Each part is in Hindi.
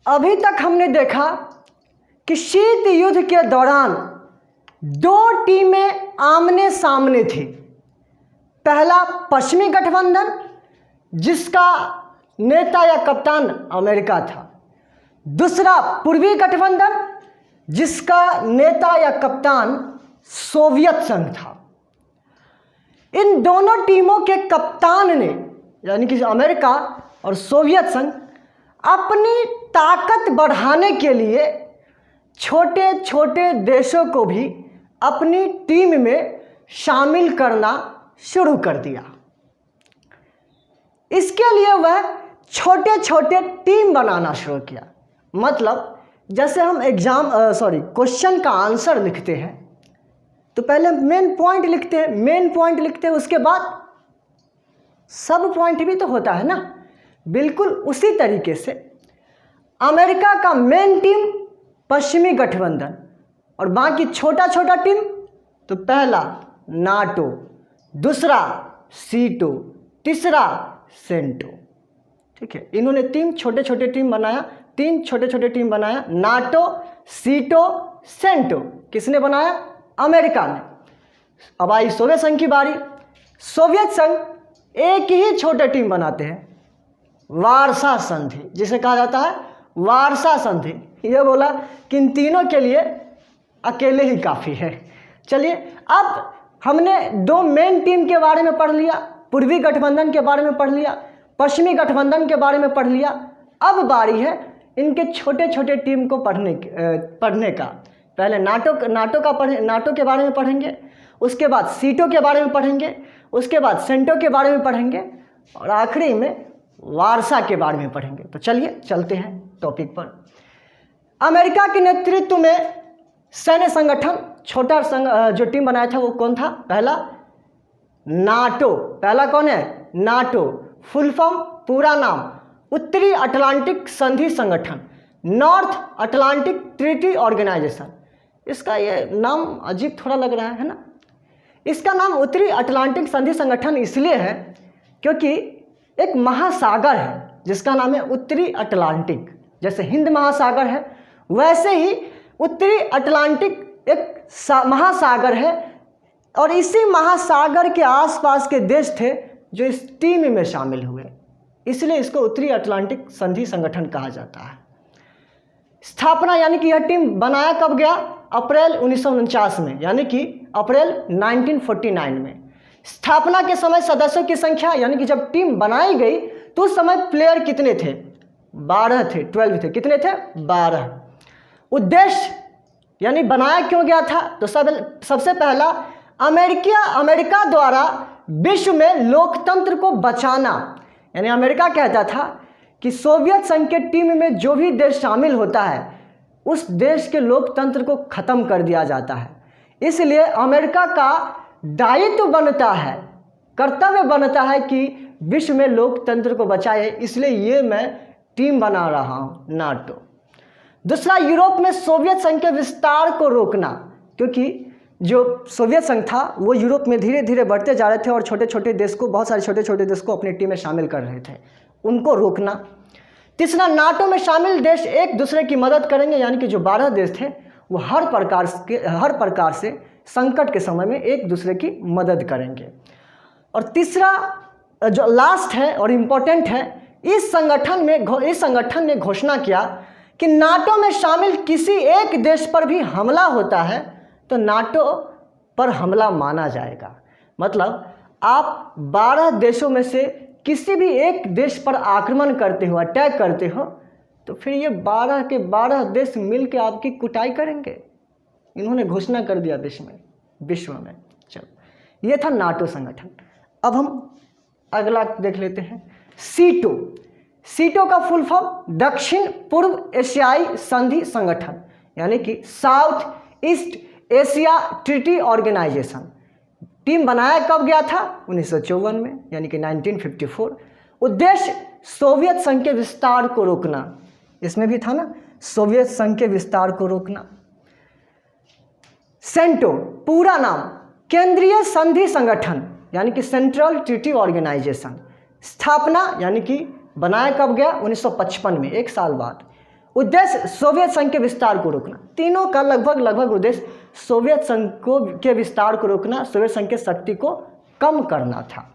अभी तक हमने देखा कि शीत युद्ध के दौरान दो टीमें आमने सामने थी। पहला पश्चिमी गठबंधन, जिसका नेता या कप्तान अमेरिका था। दूसरा पूर्वी गठबंधन, जिसका नेता या कप्तान सोवियत संघ था। इन दोनों टीमों के कप्तान ने, यानी कि अमेरिका और सोवियत संघ, अपनी ताकत बढ़ाने के लिए छोटे छोटे देशों को भी अपनी टीम में शामिल करना शुरू कर दिया। इसके लिए वह छोटे छोटे टीम बनाना शुरू किया। मतलब जैसे हम क्वेश्चन का आंसर लिखते हैं तो पहले मेन पॉइंट लिखते हैं, उसके बाद सब पॉइंट भी तो होता है ना। बिल्कुल उसी तरीके से अमेरिका का मेन टीम पश्चिमी गठबंधन और बाकी छोटा छोटा टीम, तो पहला नाटो, दूसरा सीटो, तीसरा सेंटो। ठीक है, इन्होंने तीन छोटे छोटे टीम बनाया, नाटो, सीटो, सेंटो। किसने बनाया? अमेरिका ने। अब आई सोवियत संघ की बारी। सोवियत संघ एक ही छोटे टीम बनाते हैं, वार्सा संधि, जिसे कहा जाता है वार्सा संधि। ये बोला कि इन तीनों के लिए अकेले ही काफ़ी है। चलिए, अब हमने दो मेन टीम के बारे में पढ़ लिया, पूर्वी गठबंधन के बारे में पढ़ लिया, पश्चिमी गठबंधन के बारे में पढ़ लिया। अब बारी है इनके छोटे छोटे टीम को पढ़ने का। पहले नाटो के बारे में पढ़ेंगे, उसके बाद सीटो के बारे में पढ़ेंगे, उसके बाद सेंटो के बारे में पढ़ेंगे और आखिरी में वार्सा के बारे में पढ़ेंगे। तो चलिए चलते हैं टॉपिक पर। अमेरिका के नेतृत्व में सैन्य संगठन, छोटा जो टीम बनाया था वो कौन था? पहला नाटो। पहला कौन है? नाटो। फुल फॉर्म, पूरा नाम उत्तरी अटलांटिक संधि संगठन, नॉर्थ अटलांटिक ट्रीटी ऑर्गेनाइजेशन। इसका ये नाम अजीब थोड़ा लग रहा है ना। इसका नाम उत्तरी अटलांटिक संधि संगठन इसलिए है क्योंकि एक महासागर है जिसका नाम है उत्तरी अटलांटिक। जैसे हिंद महासागर है, वैसे ही उत्तरी अटलांटिक एक महासागर है और इसी महासागर के आसपास के देश थे जो इस टीम में शामिल हुए, इसलिए इसको उत्तरी अटलांटिक संधि संगठन कहा जाता है। स्थापना यानी कि यह टीम बनाया कब गया? अप्रैल 1949 में, यानी कि अप्रैल 1949 में। स्थापना के समय सदस्यों की संख्या, यानी कि जब टीम बनाई गई तो उस समय प्लेयर कितने थे? 12 थे, 12 थे। कितने थे? 12। उद्देश्य यानी बनाया क्यों गया था? तो सबसे पहला अमेरिका द्वारा विश्व में लोकतंत्र को बचाना। यानी अमेरिका कहता था कि सोवियत संघ के टीम में जो भी देश शामिल होता है उस देश के लोकतंत्र को खत्म कर दिया जाता है। इसलिए अमेरिका का दायित्व बनता है, कर्तव्य बनता है कि विश्व में लोकतंत्र को बचाए, इसलिए ये मैं टीम बना रहा हूँ, नाटो। दूसरा, यूरोप में सोवियत संघ के विस्तार को रोकना, क्योंकि जो सोवियत संघ था वो यूरोप में धीरे धीरे बढ़ते जा रहे थे और बहुत सारे छोटे छोटे देश को अपनी टीम में शामिल कर रहे थे, उनको रोकना। तीसरा, नाटो में शामिल देश एक दूसरे की मदद करेंगे, यानी कि जो 12 देश थे वो हर प्रकार से संकट के समय में एक दूसरे की मदद करेंगे। और तीसरा जो लास्ट है और इम्पोर्टेंट है, इस संगठन ने घोषणा किया कि नाटो में शामिल किसी एक देश पर भी हमला होता है तो नाटो पर हमला माना जाएगा। मतलब आप 12 देशों में से किसी भी एक देश पर आक्रमण करते हो, अटैक करते हो, तो फिर ये 12 के 12 देश मिलकर आपकी कुटाई करेंगे। इन्होंने घोषणा कर दिया विश्व में। चलो, ये था नाटो संगठन। अब हम अगला देख लेते हैं, सीटो। सीटो का फुल फॉर्म दक्षिण पूर्व एशियाई संधि संगठन, यानी कि South East Asia Treaty Organisation. Team बनाया कब गया था? 1954 में, यानी कि 1954। उद्देश्य सोवियत संघ के विस्तार को रोकना। इसमें भी था ना, सोवियत संघ के विस्तार को रोकना। सेंटो, पूरा नाम केंद्रीय संधि संगठन, यानी कि सेंट्रल ट्रीटी ऑर्गेनाइजेशन। स्थापना यानी कि बनाया कब गया? 1955 में, एक साल बाद। उद्देश्य सोवियत संघ के विस्तार को रोकना। तीनों का लगभग उद्देश्य सोवियत संघ के विस्तार को रोकना, सोवियत संघ की शक्ति को कम करना था।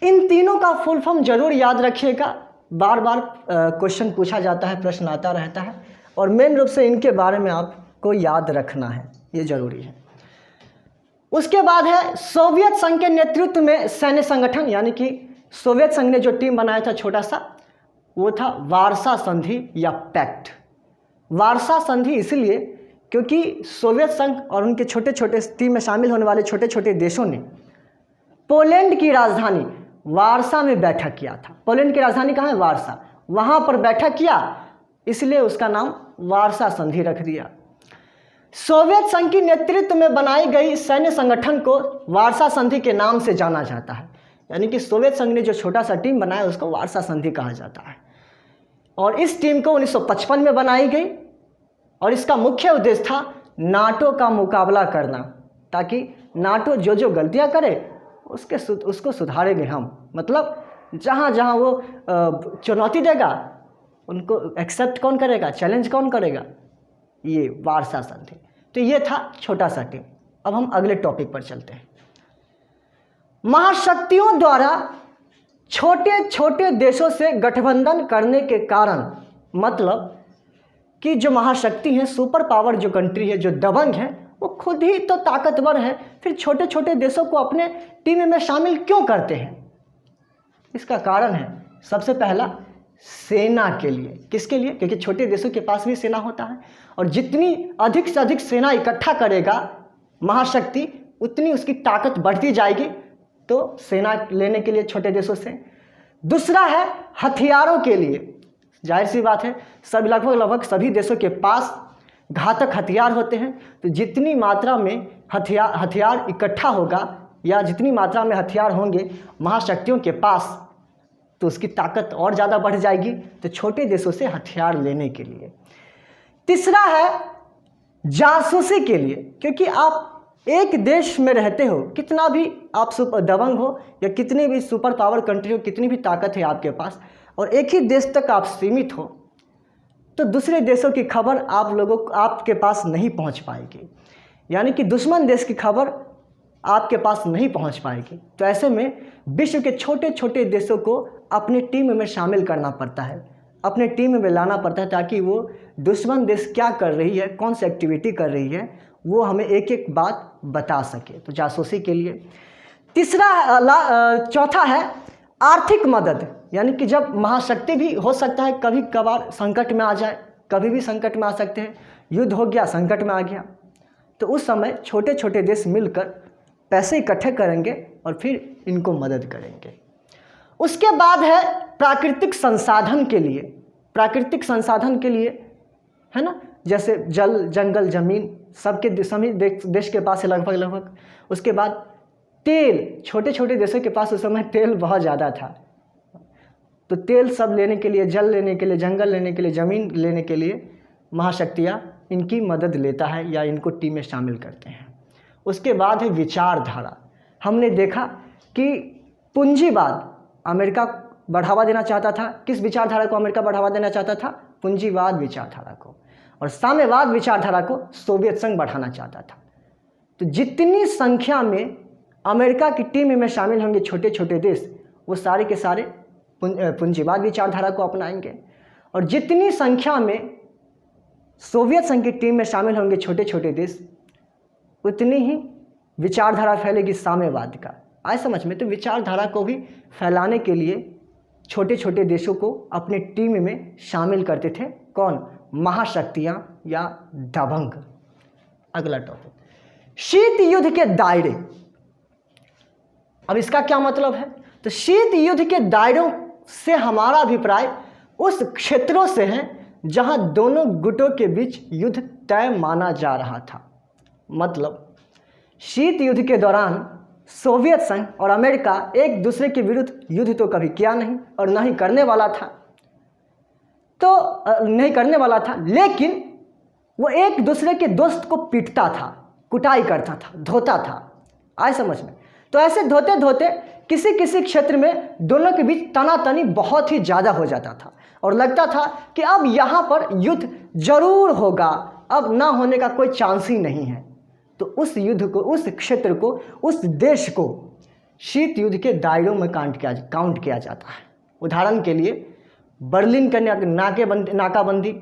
इन तीनों का फुल फॉर्म जरूर याद रखिएगा, बार बार क्वेश्चन पूछा जाता है, प्रश्न आता रहता है, और मेन रूप से इनके बारे में आपको याद रखना है, ये जरूरी है। उसके बाद है सोवियत संघ के नेतृत्व में सैन्य संगठन, यानी कि सोवियत संघ ने जो टीम बनाया था छोटा सा, वो था वारसा संधि या पैक्ट। वारसा संधि इसलिए क्योंकि सोवियत संघ और उनके छोटे छोटे टीम में शामिल होने वाले छोटे छोटे देशों ने पोलैंड की राजधानी वारसा में बैठक किया था। पोलैंड की राजधानी कहाँ है? वारसा। वहाँ पर बैठक किया, इसलिए उसका नाम वारसा संधि रख दिया। सोवियत संघ के नेतृत्व में बनाई गई सैन्य संगठन को वारसा संधि के नाम से जाना जाता है, यानी कि सोवियत संघ ने जो छोटा सा टीम बनाया उसको वारसा संधि कहा जाता है। और इस टीम को 1955 में बनाई गई और इसका मुख्य उद्देश्य था नाटो का मुकाबला करना, ताकि नाटो जो जो गलतियां करे उसको सुधारेंगे हम। मतलब जहाँ जहाँ वो चुनौती देगा उनको एक्सेप्ट कौन करेगा, चैलेंज कौन करेगा, ये वारसा संधि। तो ये था छोटा सा टीम। अब हम अगले टॉपिक पर चलते हैं। महाशक्तियों द्वारा छोटे छोटे देशों से गठबंधन करने के कारण, मतलब कि जो महाशक्ति हैं, सुपर पावर जो कंट्री है, जो दबंग है, वो खुद ही तो ताकतवर है, फिर छोटे छोटे देशों को अपने टीम में शामिल क्यों करते हैं? इसका कारण है सबसे पहला सेना के लिए। किसके लिए? क्योंकि छोटे देशों के पास भी सेना होता है, और जितनी अधिक से अधिक सेना इकट्ठा करेगा महाशक्ति, उतनी उसकी ताकत बढ़ती जाएगी, तो सेना लेने के लिए छोटे देशों से। दूसरा है हथियारों के लिए। जाहिर सी बात है, सब लगभग सभी देशों के पास घातक हथियार होते हैं, तो जितनी मात्रा में हथियार इकट्ठा होगा या जितनी मात्रा में हथियार होंगे महाशक्तियों के पास, तो उसकी ताकत और ज़्यादा बढ़ जाएगी, तो छोटे देशों से हथियार लेने के लिए। तीसरा है जासूसी के लिए, क्योंकि आप एक देश में रहते हो, कितना भी आप सुपर दबंग हो या कितनी भी सुपर पावर कंट्री हो, कितनी भी ताकत है आपके पास, और एक ही देश तक आप सीमित हो, तो दूसरे देशों की खबर आपके पास नहीं पहुंच पाएगी, यानी कि दुश्मन देश की खबर आपके पास नहीं पहुंच पाएगी। तो ऐसे में विश्व के छोटे छोटे देशों को अपनी टीम में शामिल करना पड़ता है, अपने टीम में लाना पड़ता है, ताकि वो दुश्मन देश क्या कर रही है, कौन सी एक्टिविटी कर रही है, वो हमें एक एक बात बता सके। तो जासूसी के लिए। चौथा है आर्थिक मदद, यानी कि जब महाशक्ति भी हो सकता है कभी कभार संकट में आ जाए, कभी भी संकट में आ सकते हैं, युद्ध हो गया, संकट में आ गया, तो उस समय छोटे छोटे देश मिलकर पैसे इकट्ठे करेंगे और फिर इनको मदद करेंगे। उसके बाद है प्राकृतिक संसाधन के लिए। प्राकृतिक संसाधन के लिए है ना, जैसे जल, जंगल, जमीन, सबके सभी देश के पास है लगभग। उसके बाद तेल, छोटे छोटे देशों के पास उस समय तेल बहुत ज़्यादा था, तो तेल सब लेने के लिए, जल लेने के लिए, जंगल लेने के लिए, ज़मीन लेने के लिए महाशक्तियाँ इनकी मदद लेता है या इनको टीम में शामिल करते हैं। उसके बाद है विचारधारा। हमने देखा कि पूंजीवाद अमेरिका बढ़ावा देना चाहता था। किस विचारधारा को अमेरिका बढ़ावा देना चाहता था? पूंजीवाद विचारधारा को। और साम्यवाद विचारधारा को सोवियत संघ बढ़ाना चाहता था। तो जितनी संख्या में अमेरिका की टीम में शामिल होंगे छोटे छोटे देश, वो सारे के सारे पूंजीवाद विचारधारा को अपनाएंगे, और जितनी संख्या में सोवियत संघ की टीम में शामिल होंगे छोटे छोटे देश, उतनी ही विचारधारा फैलेगी साम्यवाद का। आए समझ में? तो विचारधारा को भी फैलाने के लिए छोटे छोटे देशों को अपने टीम में शामिल करते थे। कौन? महाशक्तियाँ या दबंग। अगला टॉपिक, शीत युद्ध के दायरे। अब इसका क्या मतलब है? तो शीत युद्ध के दायरों से हमारा अभिप्राय उस क्षेत्रों से है जहां दोनों गुटों के बीच युद्ध तय माना जा रहा था। मतलब शीत युद्ध के दौरान सोवियत संघ और अमेरिका एक दूसरे के विरुद्ध युद्ध तो कभी किया नहीं और न ही करने वाला था, लेकिन वो एक दूसरे के दोस्त को पीटता था, कुटाई करता था, धोता था। आए समझ में? तो ऐसे धोते धोते किसी किसी क्षेत्र में दोनों के बीच तनातनी बहुत ही ज़्यादा हो जाता था और लगता था कि अब यहाँ पर युद्ध जरूर होगा, अब ना होने का कोई चांस ही नहीं है। तो उस युद्ध को, उस क्षेत्र को, उस देश को शीत युद्ध के दायरों में काउंट किया जाता है। उदाहरण के लिए बर्लिन के नाकाबंदी,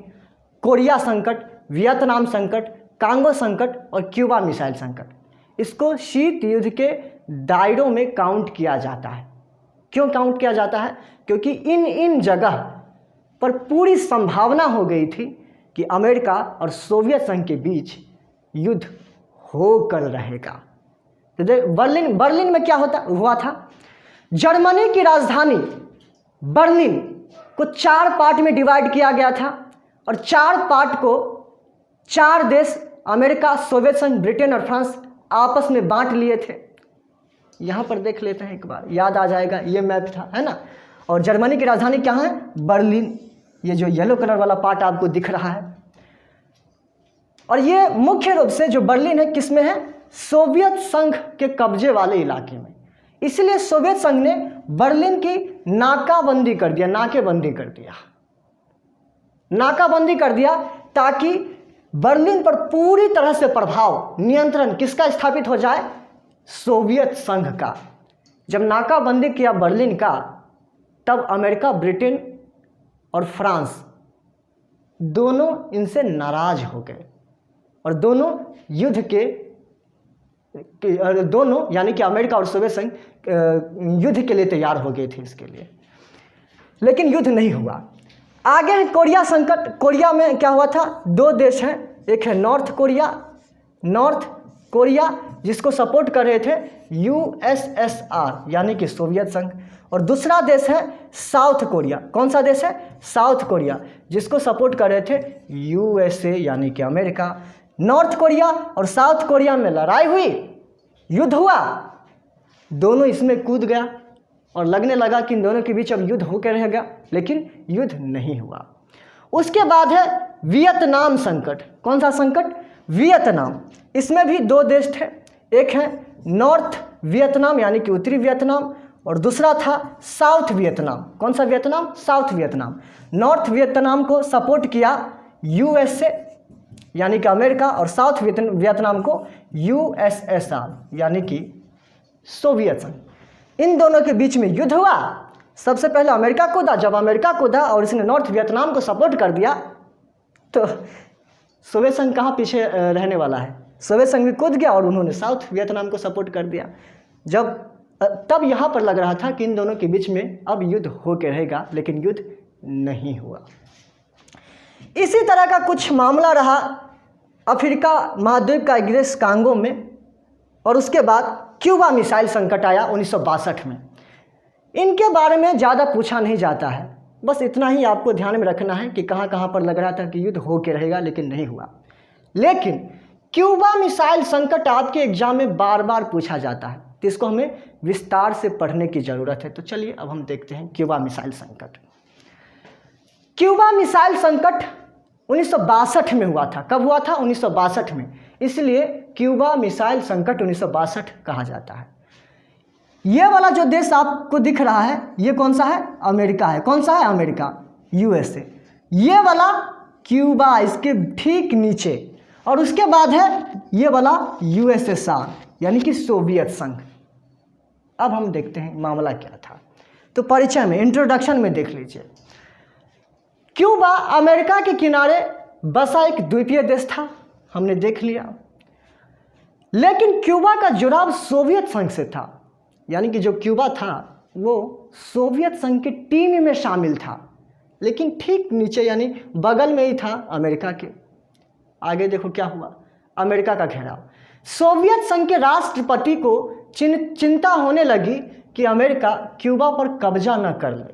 कोरिया संकट, वियतनाम संकट, कांगो संकट और क्यूबा मिसाइल संकट, इसको शीत युद्ध के दायरों में काउंट किया जाता है। क्यों काउंट किया जाता है? क्योंकि इन जगह पर पूरी संभावना हो गई थी कि अमेरिका और सोवियत संघ के बीच युद्ध होकर रहेगा। तो बर्लिन में क्या हुआ था? जर्मनी की राजधानी बर्लिन को 4 पार्ट में डिवाइड किया गया था और 4 पार्ट को 4 देश अमेरिका, सोवियत संघ, ब्रिटेन और फ्रांस आपस में बांट लिए थे। यहाँ पर देख लेते हैं एक बार, याद आ जाएगा, ये मैप था, है ना। और जर्मनी की राजधानी क्या है? बर्लिन। ये जो येलो कलर वाला पार्ट आपको दिख रहा है, और ये मुख्य रूप से जो बर्लिन है किसमें है? सोवियत संघ के कब्जे वाले इलाके में। इसलिए सोवियत संघ ने बर्लिन की नाकाबंदी कर दिया ताकि बर्लिन पर पूरी तरह से प्रभाव, नियंत्रण किसका स्थापित हो जाए? सोवियत संघ का। जब नाकाबंदी किया बर्लिन का, तब अमेरिका, ब्रिटेन और फ्रांस दोनों इनसे नाराज हो गए और दोनों युद्ध के दोनों यानी कि अमेरिका और सोवियत संघ युद्ध के लिए तैयार हो गए थे इसके लिए, लेकिन युद्ध नहीं हुआ। आगे है कोरिया संकट। कोरिया में क्या हुआ था? 2 देश हैं, एक है नॉर्थ कोरिया जिसको सपोर्ट कर रहे थे USSR यानी कि सोवियत संघ, और दूसरा देश है साउथ कोरिया। कौन सा देश है? साउथ कोरिया, जिसको सपोर्ट कर रहे थे USA यानी कि अमेरिका। नॉर्थ कोरिया और साउथ कोरिया में लड़ाई हुई, युद्ध हुआ, दोनों इसमें कूद गया और लगने लगा कि इन दोनों के बीच अब युद्ध होकर रहेगा, लेकिन युद्ध नहीं हुआ। उसके बाद है वियतनाम संकट। कौन सा संकट? वियतनाम। इसमें भी 2 देश थे, एक है नॉर्थ वियतनाम यानी कि उत्तरी वियतनाम, और दूसरा था साउथ वियतनाम। कौन सा Vietnam? South Vietnam. North Vietnam को सपोर्ट किया USA यानी कि अमेरिका, और साउथ वियतनाम को USSR यानी कि सोवियत संघ। इन दोनों के बीच में युद्ध हुआ। सबसे पहले अमेरिका कूदा, जब अमेरिका कूदा और इसने नॉर्थ वियतनाम को सपोर्ट कर दिया, तो सोवियत संघ कहाँ पीछे रहने वाला है? सोवियत संघ भी कूद गया और उन्होंने साउथ वियतनाम को सपोर्ट कर दिया। तब यहाँ पर लग रहा था कि इन दोनों के बीच में अब युद्ध होकर रहेगा, लेकिन युद्ध नहीं हुआ। इसी तरह का कुछ मामला रहा अफ्रीका महाद्वीप का एक देश कांगो में, और उसके बाद क्यूबा मिसाइल संकट आया 1962 में। इनके बारे में ज़्यादा पूछा नहीं जाता है, बस इतना ही आपको ध्यान में रखना है कि कहाँ कहाँ पर लग रहा था कि युद्ध होकर रहेगा, लेकिन नहीं हुआ। लेकिन क्यूबा मिसाइल संकट आपके एग्जाम में बार बार पूछा जाता है, तो इसको हमें विस्तार से पढ़ने की ज़रूरत है। तो चलिए अब हम देखते हैं क्यूबा मिसाइल संकट। क्यूबा मिसाइल संकट 1962 में हुआ था। कब हुआ था? 1962 में। इसलिए क्यूबा मिसाइल संकट 1962 कहा जाता है। ये वाला जो देश आपको दिख रहा है, ये कौन सा है? अमेरिका है। कौन सा है? America, USA। ये वाला क्यूबा, इसके ठीक नीचे, और उसके बाद है ये वाला USSR यानी कि सोवियत संघ। अब हम देखते हैं मामला क्या था। तो परिचय में, इंट्रोडक्शन में देख लीजिए। क्यूबा अमेरिका के किनारे बसा एक द्वीपीय देश था, हमने देख लिया। लेकिन क्यूबा का जुड़ाव सोवियत संघ से था, यानी कि जो क्यूबा था वो सोवियत संघ की टीम में शामिल था, लेकिन ठीक नीचे यानी बगल में ही था अमेरिका के। आगे देखो क्या हुआ, अमेरिका का घेराव। सोवियत संघ के राष्ट्रपति को चिंता होने लगी कि अमेरिका क्यूबा पर कब्जा न कर ले।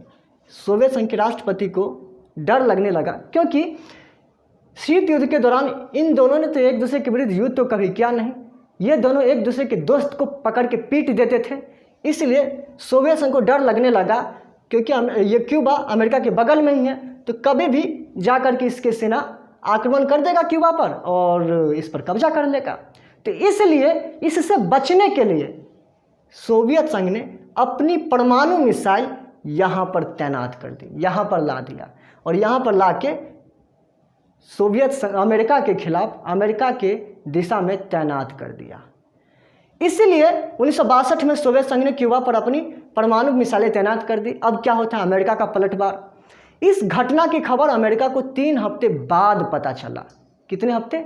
सोवियत संघ के राष्ट्रपति को डर लगने लगा, क्योंकि शीत युद्ध के दौरान इन दोनों ने तो एक दूसरे के विरुद्ध युद्ध तो कभी किया नहीं, ये दोनों एक दूसरे के दोस्त को पकड़ के पीट देते थे। इसलिए सोवियत संघ को डर लगने लगा, क्योंकि ये क्यूबा अमेरिका के बगल में ही है, तो कभी भी जा कर के इसके सेना आक्रमण कर देगा क्यूबा पर और इस पर कब्जा कर लेगा। तो इसलिए इससे बचने के लिए सोवियत संघ ने अपनी परमाणु मिसाइल यहाँ पर तैनात कर दी, यहाँ पर ला दिया और यहाँ पर ला के अमेरिका के खिलाफ, अमेरिका के दिशा में तैनात कर दिया। इसीलिए 1962 में सोवियत संघ ने क्यूबा पर अपनी परमाणु मिसाइलें तैनात कर दी। अब क्या होता है, अमेरिका का पलटवार। इस घटना की खबर अमेरिका को 3 हफ्ते बाद पता चला। कितने हफ्ते?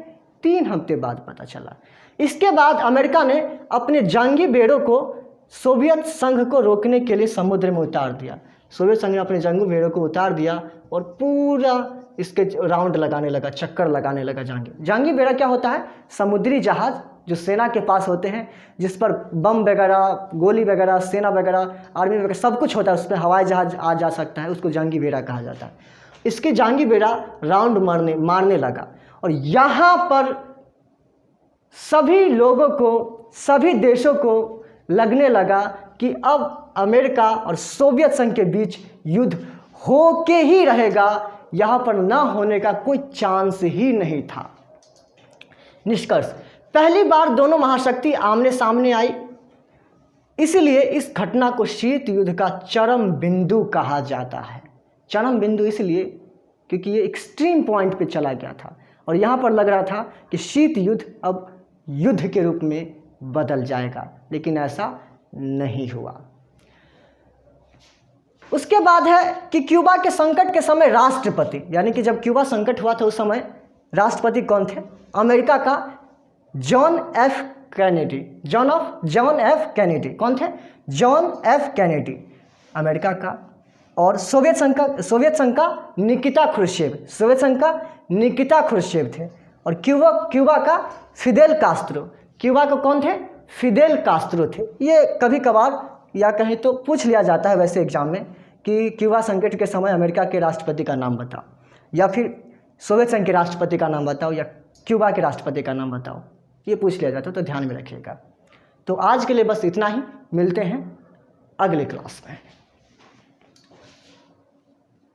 3 हफ्ते बाद पता चला। इसके बाद अमेरिका ने अपने जंगी बेड़ों को सोवियत संघ को रोकने के लिए समुद्र में उतार दिया। सोवियत संघ ने अपने जंगी बेड़ों को उतार दिया और पूरा इसके राउंड लगाने लगा, चक्कर लगाने लगा। जंगी बेड़ा क्या होता है? समुद्री जहाज जो सेना के पास होते हैं, जिस पर बम वगैरह, गोली वगैरह, सेना वगैरह, आर्मी वगैरह सब कुछ होता है, उस पर हवाई जहाज आ जा सकता है, उसको जंगी बेड़ा कहा जाता है। इसके जंगी बेड़ा राउंड मारने लगा और यहाँ पर सभी लोगों को, सभी देशों को लगने लगा कि अब अमेरिका और सोवियत संघ के बीच युद्ध होके ही रहेगा, यहाँ पर ना होने का कोई चांस ही नहीं था। निष्कर्ष, पहली बार दोनों महाशक्ति आमने सामने आई, इसलिए इस घटना को शीत युद्ध का चरम बिंदु कहा जाता है। चरम बिंदु इसलिए क्योंकि ये एक्सट्रीम पॉइंट पे चला गया था और यहाँ पर लग रहा था कि शीत युद्ध अब युद्ध के रूप में बदल जाएगा, लेकिन ऐसा नहीं हुआ। उसके बाद है कि क्यूबा के संकट के समय राष्ट्रपति, यानी कि जब क्यूबा संकट हुआ था उस समय राष्ट्रपति कौन थे? अमेरिका का John F Kennedy. John F Kennedy कौन थे? जॉन एफ कैनेडी अमेरिका का। और सोवियत संघ का निकिता क्रुश्चेव, सोवियत संघ का निकिता क्रुश्चेव थे। और क्यूबा का फिदेल कास्त्रो। क्यूबा का कौन थे? फिदेल कास्त्रो थे। ये कभी कभार या कहीं तो पूछ लिया जाता है वैसे एग्जाम में कि क्यूबा संकट के समय अमेरिका के राष्ट्रपति का नाम बताओ, या फिर सोवियत संघ के राष्ट्रपति का नाम बताओ, या क्यूबा के राष्ट्रपति का नाम बताओ, ये पूछ लिया जाता है, तो ध्यान में रखिएगा। तो आज के लिए बस इतना ही, मिलते हैं अगले क्लास में।